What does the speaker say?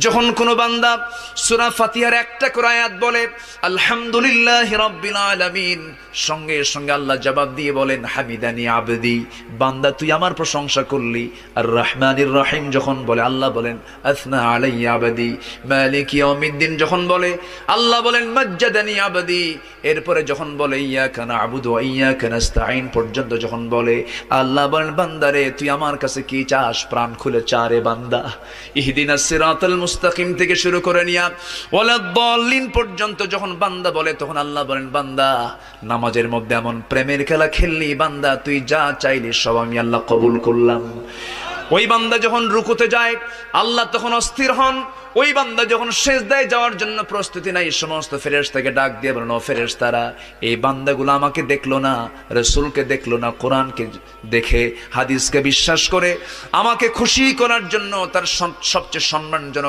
যখন কোনো বান্দা সূরা ফাতিহার একটা করে আয়াত বলে আলহামদুলিল্লাহি রাব্বিল আলামিন, সঙ্গে সঙ্গে আল্লাহ জবাব দিয়ে বলেন হামিদানি আবদি, বান্দা তুই আমার প্রশংসা করলি। আর রহমানির রহিম যখন বলে আল্লাহ বলেন আসনা আলাইয়া আবদি। মালিক ইয়াউমিদ্দিন যখন বলে আল্লাহ বলেন মাজ্জাদানি আবদি। এরপরে যখন বলে ইয়াকা না'বুদু ওয়া ইয়াকা নাস্তাঈন পর্যন্ত যখন বলে আল্লাহ বলেন বান্দারে তুই আমার কাছে কি চাস, প্রাণ খুলে চা রে বান্দা। ইহদিনাস সিরাতাল মুস্তাকিম থেকে শুরু করে নিয়া ওয়ালাদ-দাল্লিন পর্যন্ত যখন বান্দা বলে তখন আল্লাহ বলেন বান্দা নামাজের মধ্যে এমন প্রেমের খেলা খেললি বান্দা, তুই যা চাইলি সব আমি আল্লাহ কবুল করলাম। ওই বান্দা যখন রুকুতে যায় আল্লাহ তখন অস্থির হন। ওই বান্দা যখন সিজদায় যাওয়ার জন্য প্রস্তুতি নাই, সমস্ত ফেরেশতাকে ডাক দিয়ে বলেন ও ফেরেশতারা, এই বান্দাগুলো আমাকে দেখলো না, রাসূলকে দেখলো না, কোরআনকে দেখে হাদিসকে বিশ্বাস করে আমাকে খুশি করার জন্য তার সবচেয়ে সম্মানজনক